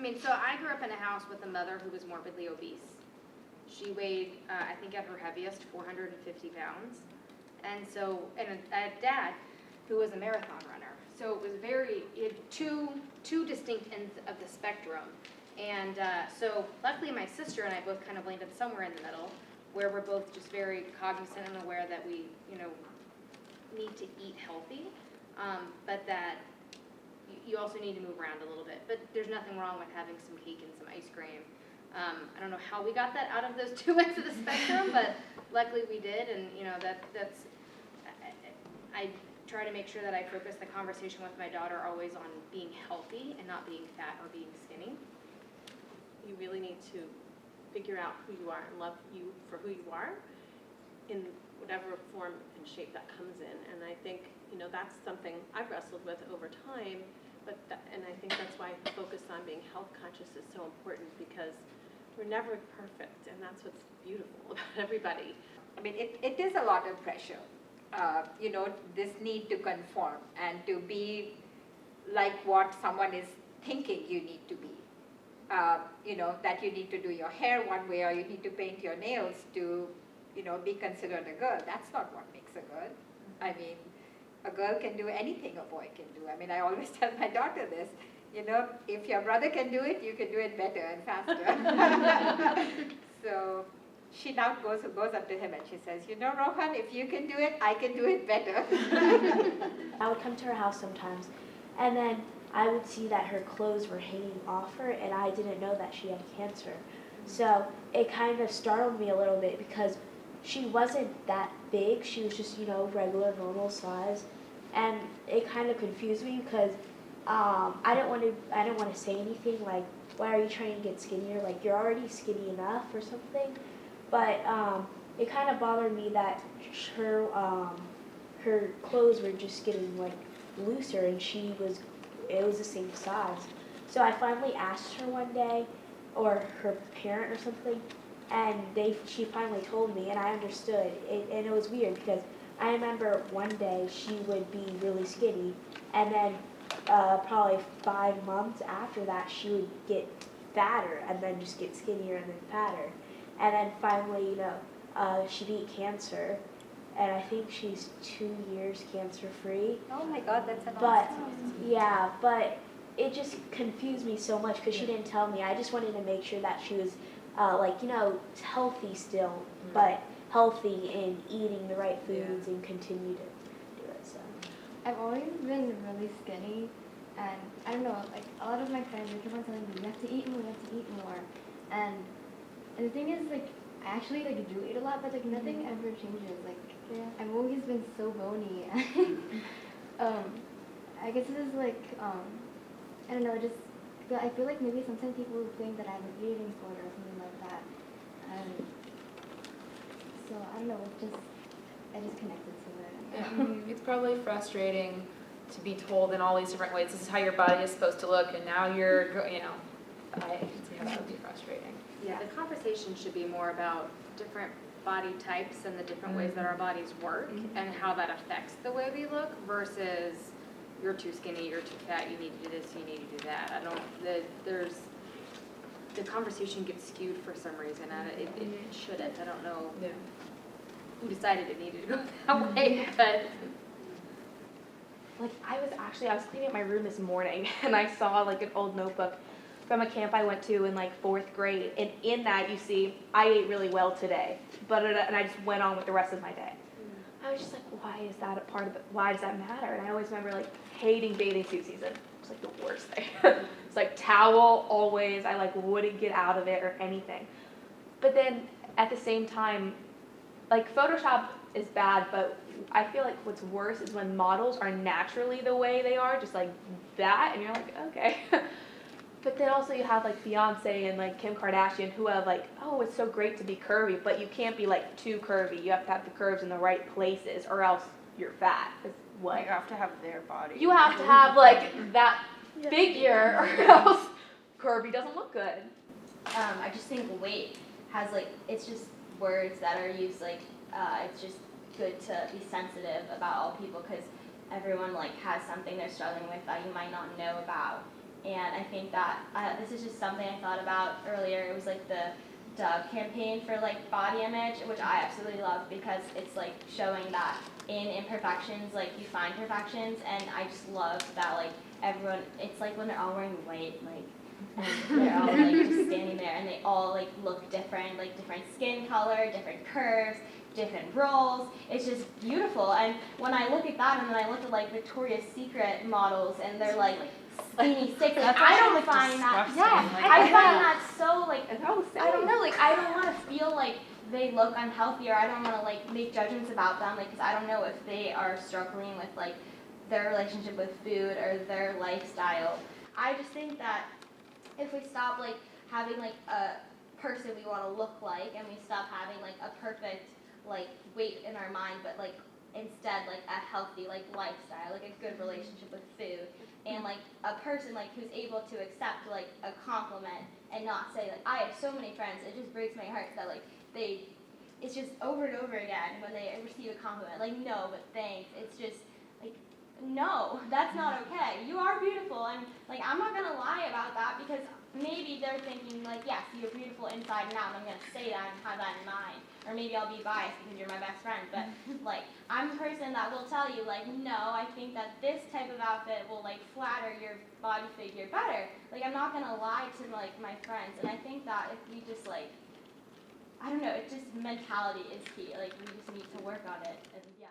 mean, so I grew up in a house with a mother who was morbidly obese. She weighed, I think at her heaviest, 450 pounds. And so, and a dad who was a marathon runner. So it was two distinct ends of the spectrum. And so luckily my sister and I both kind of landed somewhere in the middle, where we're both just very cognizant and aware that we, need to eat healthy, but that you also need to move around a little bit. But there's nothing wrong with having some cake and some ice cream. I don't know how we got that out of those two ends of the spectrum, but luckily we did, and that's. I try to make sure that I focus the conversation with my daughter always on being healthy and not being fat or being skinny. You really need to figure out who you are and love you for who you are in whatever form and shape that comes in. And I think, that's something I've wrestled with over time, and I think that's why focus on being health conscious is so important, because we're never perfect, and that's what's beautiful about everybody. I mean, it is a lot of pressure. This need to conform and to be like what someone is thinking you need to be. That you need to do your hair one way, or you need to paint your nails to, be considered a girl. That's not what makes a girl. I mean, a girl can do anything a boy can do. I mean, I always tell my daughter this, if your brother can do it, you can do it better and faster. So she now goes up to him and she says, Rohan, if you can do it, I can do it better. I would come to her house sometimes, and then I would see that her clothes were hanging off her, and I didn't know that she had cancer. So it kind of startled me a little bit, because she wasn't that big. She was just, regular, normal size. And it kind of confused me, because I didn't want to say anything like, why are you trying to get skinnier? Like, you're already skinny enough or something. But it kind of bothered me that her clothes were just getting like looser, and it was the same size. So I finally asked her one day, or her parent or something, and she finally told me, and I understood. And it was weird, because I remember one day she would be really skinny, and then probably 5 months after that she would get fatter, and then just get skinnier and then fatter. And then finally, she beat cancer, and I think she's 2 years cancer-free. Oh my God, that's an But, awesome. yeah, but it just confused me so much, because she didn't tell me. I just wanted to make sure that she was, healthy still, but healthy in eating the right foods and continue to do it, so. I've always been really skinny, and I don't know, like, a lot of my friends, they keep on telling me, you have to eat more, you have to eat more. And the thing is, like, I actually, do eat a lot, but, nothing ever changes. Like, I've always been so bony. I guess this is, I don't know, just, I feel like maybe sometimes people think that I have an eating disorder or something like that. So, I don't know, I just connected to it. Yeah. It's probably frustrating to be told in all these different ways, this is how your body is supposed to look, and now you're, I can see how that would be frustrating. Yeah, the conversation should be more about different body types and the different ways that our bodies work and how that affects the way we look versus you're too skinny, you're too fat, you need to do this, you need to do that. The conversation gets skewed for some reason, and it shouldn't. I don't know who decided it needed to go that way, but. I was cleaning up my room this morning, and I saw an old notebook from a camp I went to in 4th grade, and in that you see, I ate really well today, and I just went on with the rest of my day. I was just like, why is that a part of it? Why does that matter? And I always remember hating bathing suit season. It was the worst thing. It's towel always. I wouldn't get out of it or anything. But then at the same time, Photoshop is bad, but I feel what's worse is when models are naturally the way they are, just that, and you're okay. But then also you have Beyonce and Kim Kardashian who have oh, it's so great to be curvy, but you can't be too curvy. You have to have the curves in the right places, or else you're fat. You have to have their body. You have to have that figure, or else curvy doesn't look good. I just think weight has it's just words that are used it's just good to be sensitive about all people, because everyone has something they're struggling with that you might not know about. And I think that this is just something I thought about earlier. It was like the Dove campaign for like body image, which I absolutely love because it's like showing that in imperfections, like you find perfections, and I just love that like everyone, it's like when they're all wearing white, like, and they're all like just standing there, and they all like look different, like different skin color, different curves, different rolls. It's just beautiful. And when I look at that, and then I look at like Victoria's Secret models, and they're like skinny, sick, like, I don't find that. Disgusting. I find that so like And I was I don't know, like, I don't want to feel like they look unhealthy, or I don't want to, like, make judgments about them, like, because I don't know if they are struggling with, like, their relationship with food or their lifestyle. I just think that if we stop, like, having, like, a person we want to look like, and we stop having, like, a perfect, like, weight in our mind, but, like, instead, like, a healthy, like, lifestyle, like, a good relationship with food, and, like, a person, like, who's able to accept, like, a compliment and not say, like, I have so many friends, it just breaks my heart that, like, it's just over and over again when they receive a compliment, like, no, but thanks. It's just, like, no, that's not okay. You are beautiful, and, like, I'm not going to lie about that, because maybe they're thinking, like, yes, you're beautiful inside and out, and I'm going to say that and have that in mind. Or maybe I'll be biased because you're my best friend, but, like, I'm the person that will tell you, like, no, I think that this type of outfit will, like, flatter your body figure better. Like, I'm not going to lie to, like, my friends, and I think that if we just, like, I don't know, it's just mentality is key. Like, we just need to work on it, and yeah.